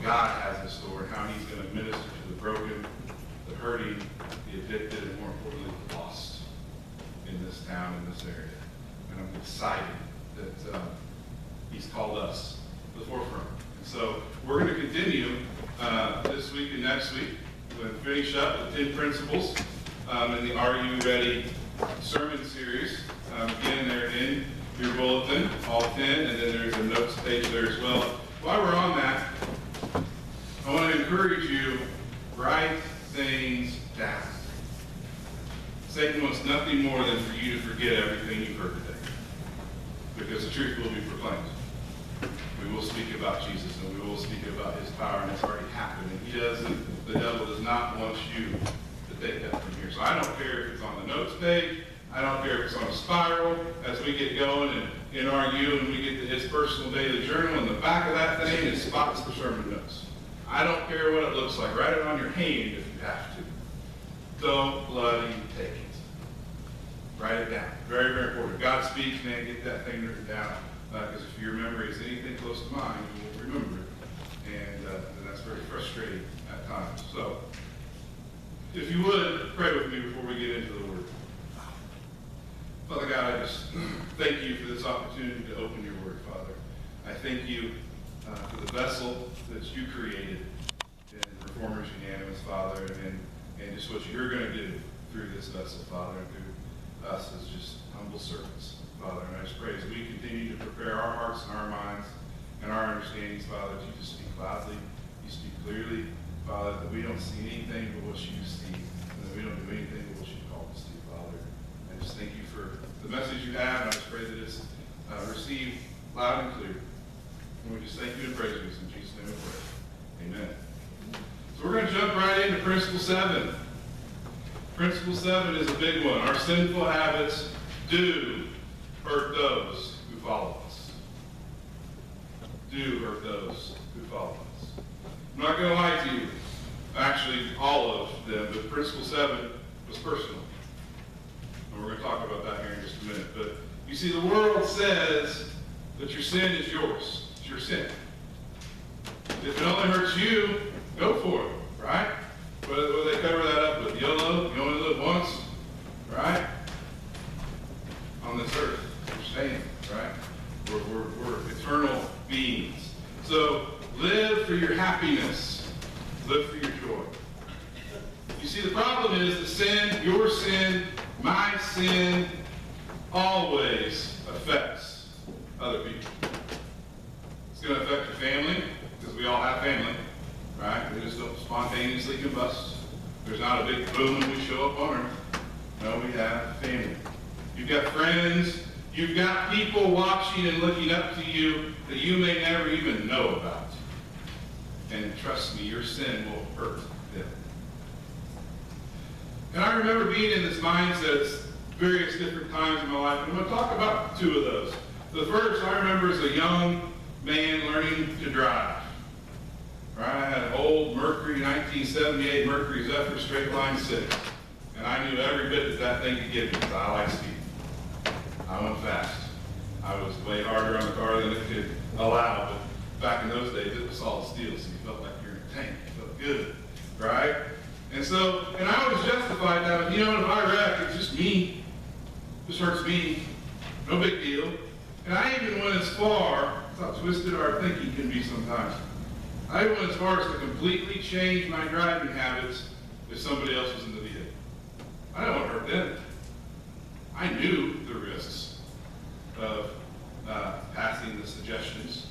God has in store and how he's going to minister to the broken, the hurting, the addicted, and more importantly, the lost in this town, in this area. And I'm excited that he's called us to the forefront. And so we're going to continue this week and next week. We're going to finish up the 10 principles in the Are You Ready sermon series. Again, they're in your bulletin, all 10, and then there's a notes page there as well. While we're on that, I want to encourage you, write things down. Satan wants nothing more than for you to forget everything you've heard today, because the truth will be proclaimed. We will speak about Jesus, and we will speak about his power, and it's already happened. And the devil does not want you to take that from here. So I don't care if it's on the notes page. I don't care if it's on a spiral as we get going and in RU and we get to his personal daily journal. In the back of that thing is spots for sermon notes. I don't care what it looks like. Write it on your hand if you have to. Don't bloody take it. Write it down. Very, very important. If God speaks, man, get that thing written down. Because if your memory is anything close to mine, you won't remember it. And that's very frustrating at times. So, if you would, pray with me before we get into the Word. Father God, I just thank you for this opportunity to open your Word, Father. I thank you for the vessel that you created in Reformers Unanimous, Father, and just what you're going to do through this vessel, Father, and through us as just humble servants, Father. And I just pray as we continue to prepare our hearts and our minds and our understandings, Father, that you just speak loudly, you speak clearly, Father, that we don't see anything but what you see, and that we don't do anything but what you called us to, Father. I just thank you for the message you have, and I just pray that it's received loud and clear. And we just thank you and praise you. In Jesus' name we pray. Amen. So we're going to jump right into Principle 7. Principle 7 is a big one. Our sinful habits do hurt those who follow us. Do hurt those who follow us. I'm not going to lie to you. Actually, all of them. But Principle 7 was personal. And we're going to talk about that here in just a minute. But you see, the world says that your sin is yours. It's your sin. If it only hurts you, go for it, right? What do they cover that up with? YOLO, you only live once, right? On this earth, we're staying, right? We're eternal beings. So live for your happiness. Live for your joy. You see, the problem is that sin, your sin, my sin, always affects other people. It's going to affect your family, because we all have family, right? We just don't spontaneously combust. There's not a big boom when we show up on earth. No, we have family. You've got friends. You've got people watching and looking up to you that you may never even know about. And trust me, your sin will hurt them. And I remember being in this mindset at various different times in my life. And I'm going to talk about two of those. The first I remember as a young man learning to drive. Right? I had an old Mercury 1978 Mercury Zephyr straight line 6. And I knew every bit that thing could give me because I like speed. I went fast. I was way harder on the car than it could allow. But back in those days, it was solid steel, so you felt like you're in a tank. You felt good. Right? And I always justified that, you know, if I wreck, it's just me. This hurts me. No big deal. And I even went as far, that's how twisted our thinking can be sometimes. I went as far as to completely change my driving habits if somebody else was in the vehicle. I don't want to hurt them. I knew the risks of passing the suggestions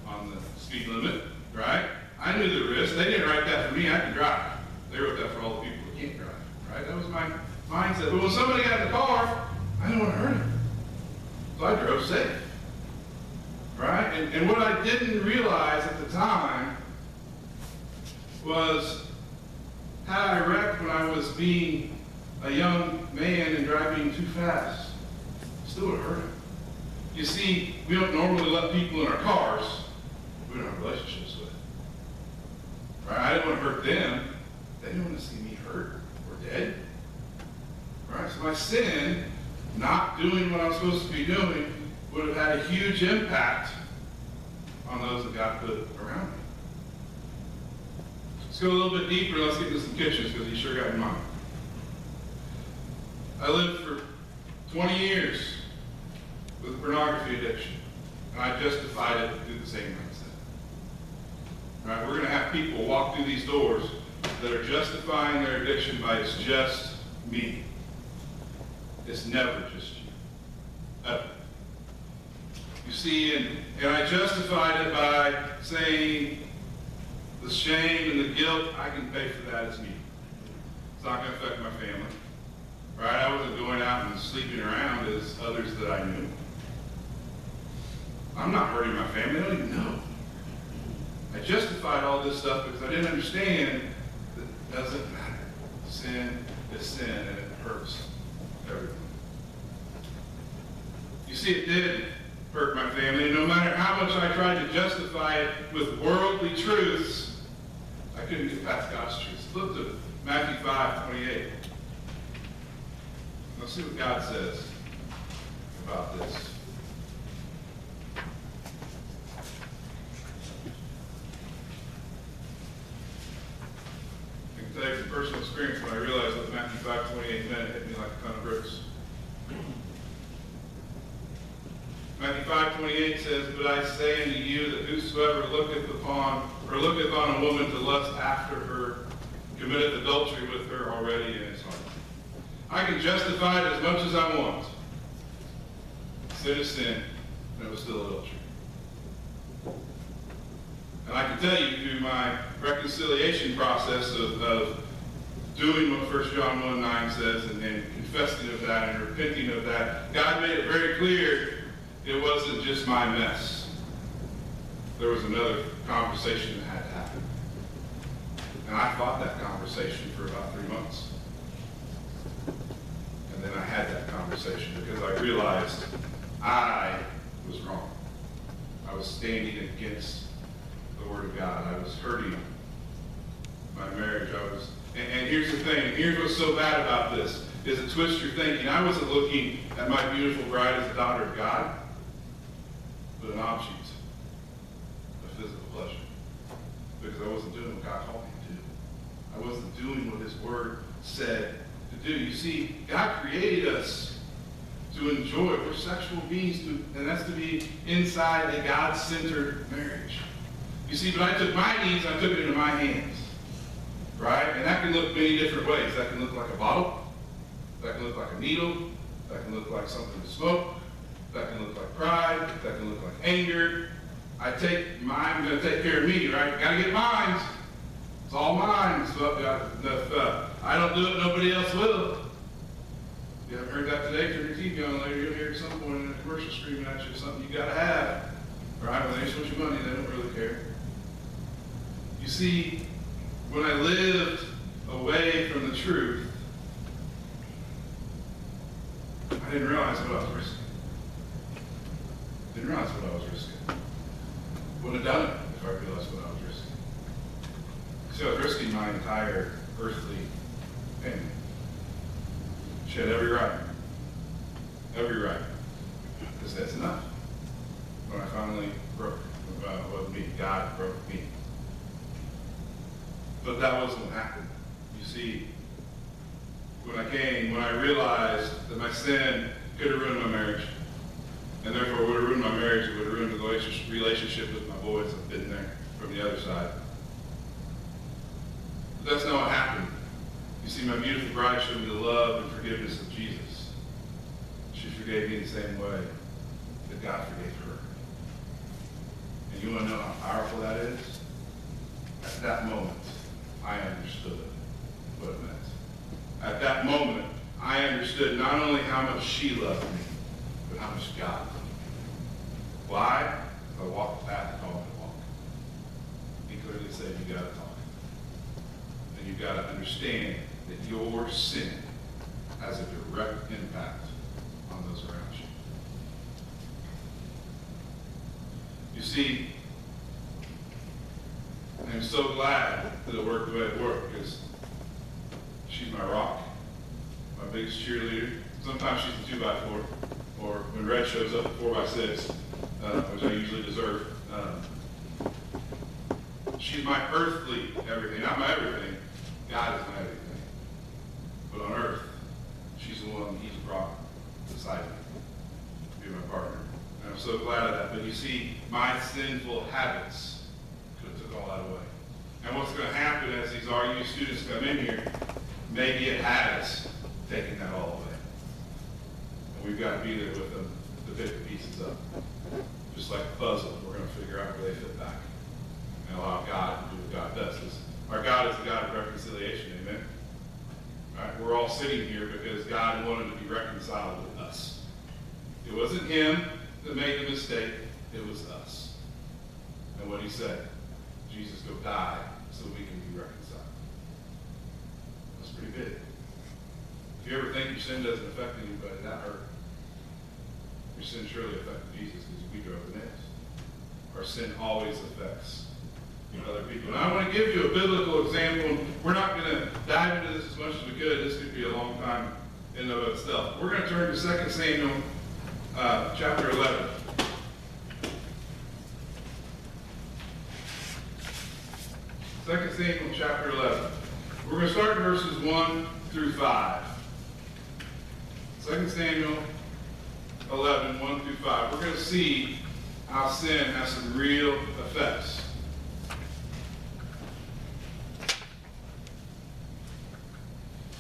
on the speed limit, right? I knew the risks. They didn't write that for me. I could drive. They wrote that for all the people who can't drive, right? That was my mindset. But when somebody got in the car, I didn't want to hurt him. So I drove safe, right? And what I didn't realize at the time was how I wrecked when I was being a young man and driving too fast. Still would hurt him. You see, we don't normally let people in our cars we don't have relationships with. Right? I didn't want to hurt them. They didn't want to see me hurt or dead. Right? So my sin, not doing what I'm supposed to be doing, would have had a huge impact on those that God put around me. Let's go a little bit deeper. Let's get into some kitchens because you sure got in mind. I lived for 20 years with pornography addiction, and I justified it through the same mindset. All right, we're going to have people walk through these doors that are justifying their addiction by it's just me. It's never just you. Ever. You see, and I justified it by saying the shame and the guilt, I can pay for that as me. It's not going to affect my family. Right? I wasn't going out and sleeping around as others that I knew. I'm not hurting my family. They don't even know. I justified all this stuff because I didn't understand that it doesn't matter. Sin is sin, and it hurts everyone. You see, it did hurt my family, and no matter how much I tried to justify it with worldly truths, I couldn't get past God's truths. Look to Matthew 5:28. Let's see what God says about this. I can tell you from personal experience when I realized what Matthew 5:28 meant, it hit me like a ton of bricks. Matthew 5:28 says, "But I say unto you that whosoever looketh on a woman to lust after her, committeth adultery with her already in his heart." I can justify it as much as I want. Sin is sin, and it was still adultery. And I can tell you through my reconciliation process of doing what 1 John 1:9 says and confessing of that and repenting of that, God made it very clear it wasn't just my mess. There was another conversation that had to happen. And I fought that conversation for about 3 months. And then I had that conversation because I realized I was wrong. I was standing against the Word of God. I was hurting my marriage. And here's the thing. Here's what's so bad about this, is it twists your thinking. I wasn't looking at my beautiful bride as a daughter of God, but an object of physical pleasure. Because I wasn't doing what God called me to do. I wasn't doing what His Word said to do. You see, God created us to enjoy. We're sexual beings, and that's to be inside a God-centered marriage. You see, but I took my needs, I took it into my hands. Right? And that can look many different ways. That can look like a bottle. That can look like a needle. That can look like something to smoke. That can look like pride. That can look like anger. I'm going to take care of me, right? Got to get mine. It's all mine. So I don't do it, nobody else will. You haven't heard that today? Turn your TV on later. You'll hear at some point in a commercial screaming at you something you got to have. Right? When they just want your money, they don't really care. You see, when I lived away from the truth, I didn't realize what I was risking. Didn't realize what I was risking. Wouldn't have done it if I realized what I was risking. So I was risking my entire earthly family. She had every right. Every right. Because that's enough. When I finally broke, it wasn't me. God broke me. But that wasn't what happened. You see, when I realized that my sin could have ruined my marriage, and therefore would have ruined my marriage, it would have ruined the relationship with my boys. I've been there from the other side. But that's not what happened. You see, my beautiful bride showed me the love and forgiveness of Jesus. She forgave me the same way that God forgave her. And you want to know how powerful that is? At that moment, I understood what it meant. At that moment, I understood not only how much she loved me, but how much God loved me. Why? I walked the path He called me to walk. He clearly said, you got to talk. And you got to understand that your sin has a direct impact on those around you. You see, I'm so glad that it worked the way it worked, because she's my rock, my biggest cheerleader. Sometimes she's a 2x4, or when Red shows up at 4x6, which I usually deserve. She's my earthly everything, not my everything. God is my everything. But on earth, she's the one he's brought beside me to be my partner. And I'm so glad of that. But you see, my sinful habits could have took all that away. And what's going to happen as these RU students come in here, maybe it has taken that all away. And we've got to be there with them to pick the pieces up. Just like a puzzle, we're going to figure out where they fit back. And allow God to do what God does. Our God is the God of reconciliation, amen? Right? We're all sitting here because God wanted to be reconciled with us. It wasn't him that made the mistake, it was us. And what he said, Jesus, go die so we can be reconciled. That's pretty big. If you ever think your sin doesn't affect anybody, that hurt. Your sin surely affected Jesus because we drove the nails. Our sin always affects other people. And I want to give you a biblical example. We're not going to dive into this as much as we could. This could be a long time in and of itself. We're going to turn to 2 Samuel chapter 11. Second Samuel chapter 11. We're going to start in verses 1 through 5. 2 Samuel 11, 1 through 5. We're going to see how sin has some real effects.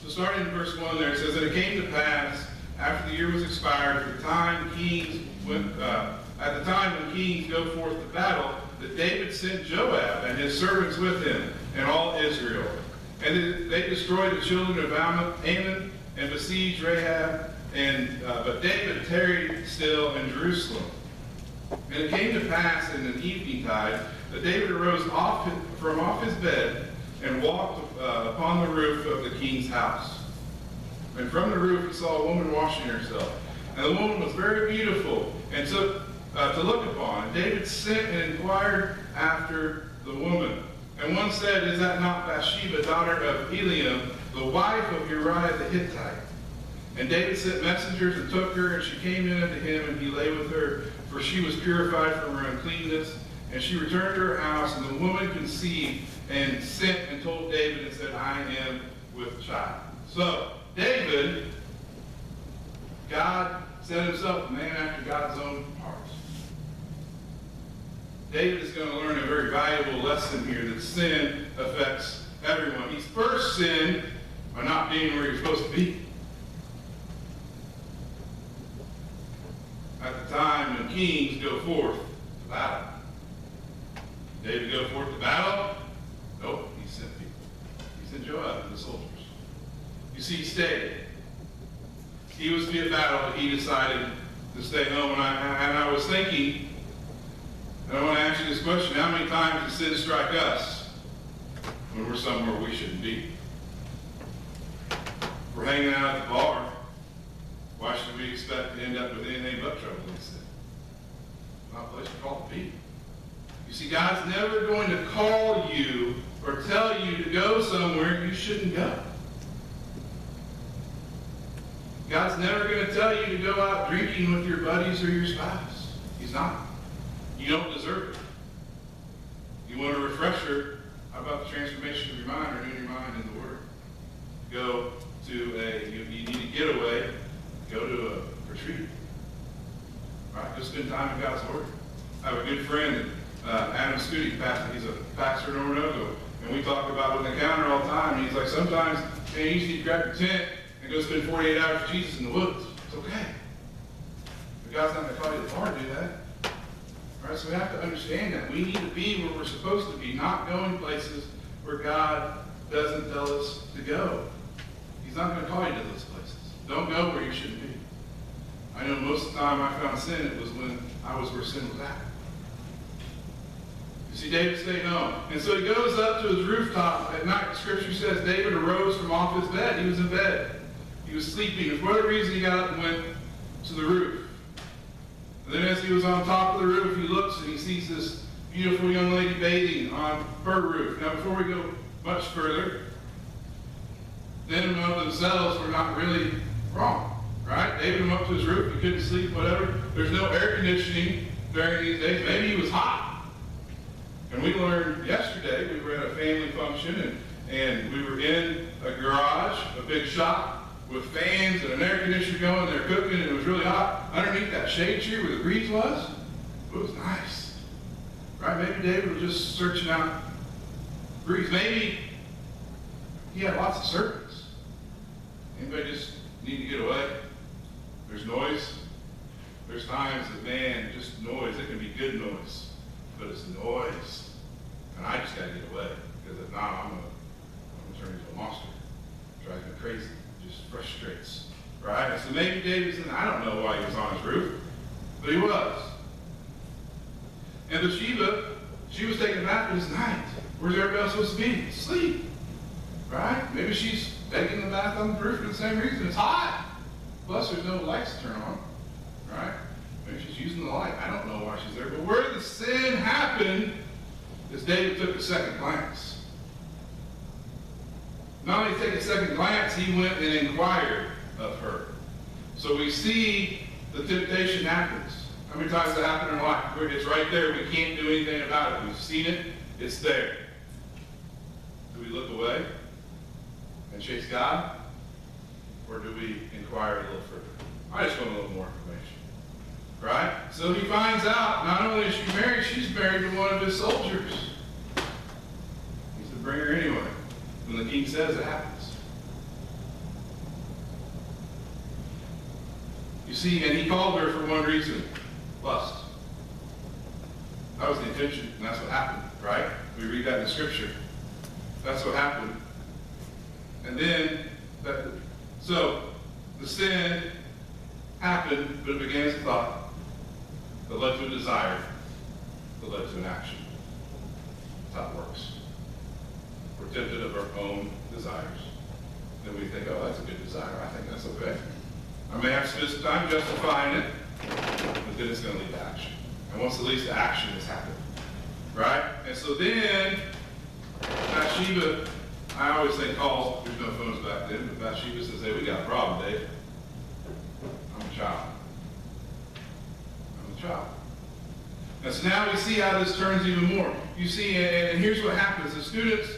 So starting in verse 1 there, it says, "And it came to pass, after the year was expired, at the time when kings go forth to battle, that David sent Joab and his servants with him, and all Israel. And they destroyed the children of Ammon and besieged Rahab, but David tarried still in Jerusalem. And it came to pass in an evening tide that David arose from off his bed and walked upon the roof of the king's house. And from the roof he saw a woman washing herself. And the woman was very beautiful and took to look upon. And David sent and inquired after the woman. And one said, Is that not Bathsheba, daughter of Eliam, the wife of Uriah the Hittite? And David sent messengers and took her, and she came in unto him, and he lay with her, for she was purified from her uncleanness. And she returned to her house, and the woman conceived, and sent and told David, and said, I am with child. So, David, God set himself a man after God's own heart. David is going to learn a very valuable lesson here, that sin affects everyone. He's first sinned by not being where he's supposed to be. At the time when kings go forth to battle. David go forth to battle? Nope, he sent people. He sent Joab and the soldiers. You see, he stayed. He was to be at battle, but he decided to stay home. And I was thinking, and I want to ask you this question, how many times does sin strike us when we're somewhere we shouldn't be? If we're hanging out at the bar, why should we expect to end up with anything but trouble in sin? It's not a place we're called to be. You see, God's never going to call you or tell you to go somewhere you shouldn't go. God's never going to tell you to go out drinking with your buddies or your spouse. He's not. You don't deserve it. You want a refresher? How about the transformation of your mind, renewing your mind in the Word? Go to you need a getaway, go to a retreat. Right? Go spend time in God's Word. I have a good friend, Adam Scooty, pastor. He's a pastor in Oronogo. And we talk about with Encounter all the time. And he's like, sometimes you just need to grab your tent and go spend 48 hours with Jesus in the woods. It's okay. But God's not going to call you to the bar to do that. All right, so we have to understand that. We need to be where we're supposed to be, not going places where God doesn't tell us to go. He's not going to call you to those places. Don't go where you shouldn't be. I know most of the time I found sin, it was when I was where sin was at. You see, David stayed home. And so he goes up to his rooftop at night. The scripture says David arose from off his bed. He was in bed. He was sleeping. And for whatever reason, he got up and went to the roof. And then as he was on top of the roof, he looks and he sees this beautiful young lady bathing on her roof. Now, before we go much further, then and of themselves were not really wrong, right? David went up to his roof, he couldn't sleep, whatever. There's no air conditioning during these days. Maybe he was hot. And we learned yesterday, we were at a family function, and we were in a garage, a big shop, with fans and an air conditioner going, they're cooking, and it was really hot. Underneath that shade tree where the breeze was, it was nice. Right? Maybe David was just searching out breeze. Maybe he had lots of servants. Anybody just need to get away? There's noise. There's times that, man, just noise, it can be good noise, but it's noise. And I just got to get away, because if not, I'm going to turn into a monster. It drives me crazy. It just frustrates. Right? And so maybe David said, I don't know why he was on his roof, but he was. And Bathsheba, she was taking a bath, but it's night. Where's everybody else supposed to be? Sleep. Right? Maybe she's taking the bath on the roof for the same reason. It's hot. Plus, there's no lights to turn on. Right? Maybe she's using the light. I don't know why she's there. But where the sin happened is David took a second glance. Not only take a second glance, he went and inquired of her. So we see the temptation happens. How many times does it happen in our life? It's right there. We can't do anything about it. We've seen it. It's there. Do we look away and chase God? Or do we inquire a little further? I just want a little more information. Right? So he finds out not only is she married, she's married to one of his soldiers. He said, bring her anyway. When the king says it happens. You see, and he called her for one reason. Lust. That was the intention, and that's what happened, right? We read that in the scripture. That's what happened. And then, so the sin happened, but it began as a thought that led to a desire, that led to an action. That's how it works. We're tempted of our own desires. Then we think, oh, that's a good desire. I think that's okay. I may have spent some time justifying it, but then it's going to lead to action. And once it leads to action, it's happened. Right? And so then, Bathsheba, I always say calls, there's no phones back then, but Bathsheba says, hey, we got a problem, Dave. I'm a child. I'm a child. And so now we see how this turns even more. You see, and here's what happens. The students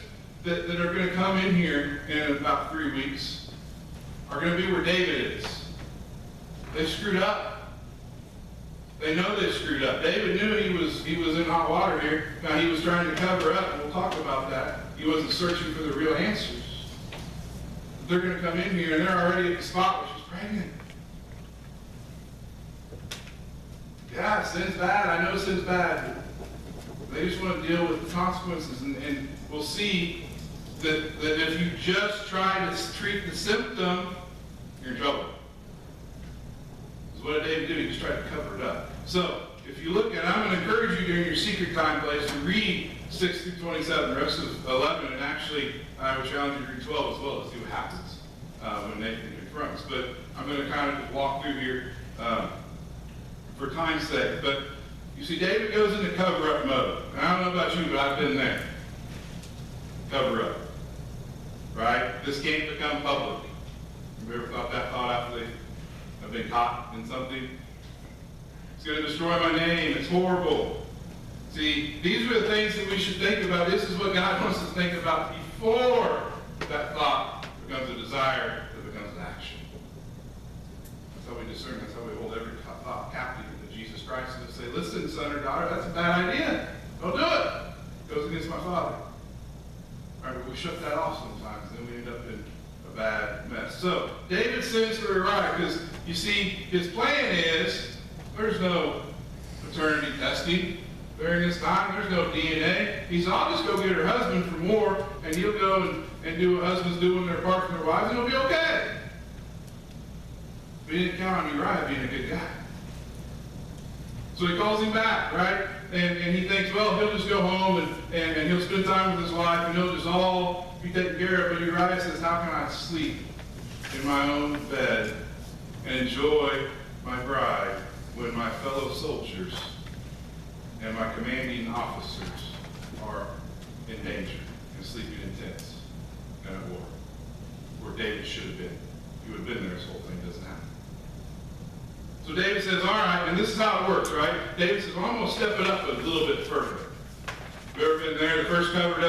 that are going to come in here in about 3 weeks are going to be where David is. They screwed up. They know they screwed up. David knew he was in hot water here. Now he was trying to cover up, and we'll talk about that. He wasn't searching for the real answers. But they're going to come in here, and they're already at the spot where she's pregnant. Yeah, sin's bad. I know sin's bad. They just want to deal with the consequences, and we'll see that if you just try to treat the symptom, you're in trouble. What did David do? He just tried to cover it up. So, if you look at it, I'm going to encourage you during your secret time place to read 6 through 27, the rest of 11, and actually I would challenge you to read 12 as well to see what happens when Nathan confronts. But I'm going to kind of just walk through here for time's sake. But you see, David goes into cover-up mode. And I don't know about you, but I've been there. Cover up. Right? This can't become public. Have you ever thought that thought after I've been caught in something? It's going to destroy my name. It's horrible. See, these are the things that we should think about. This is what God wants us to think about before that thought becomes a desire that becomes an action. That's how we discern. That's how we hold every thought captive to Jesus Christ and say, listen, son or daughter, that's a bad idea. Don't do it. It goes against my Father. All right, but we shut that off sometimes, and then we end up in a bad mess. So, David sends for Uriah because, you see, his plan is there's no paternity testing during this time. There's no DNA. He said, I'll just go get her husband for more, and he'll go and do what husbands do when they're apart from their wives, and it'll be okay. But he didn't count on Uriah being a good guy. So he calls him back, right? And he thinks, well, he'll just go home and he'll spend time with his wife, and he'll just all be taken care of. But Uriah says, how can I sleep in my own bed and enjoy my bride when my fellow soldiers and my commanding officers are in danger and sleeping in tents and at war, where David should have been? He would have been there. This whole thing doesn't happen. So David says, all right, and this is how it works, right? David says, well, I'm going to step it up a little bit further. You ever been there, the first cover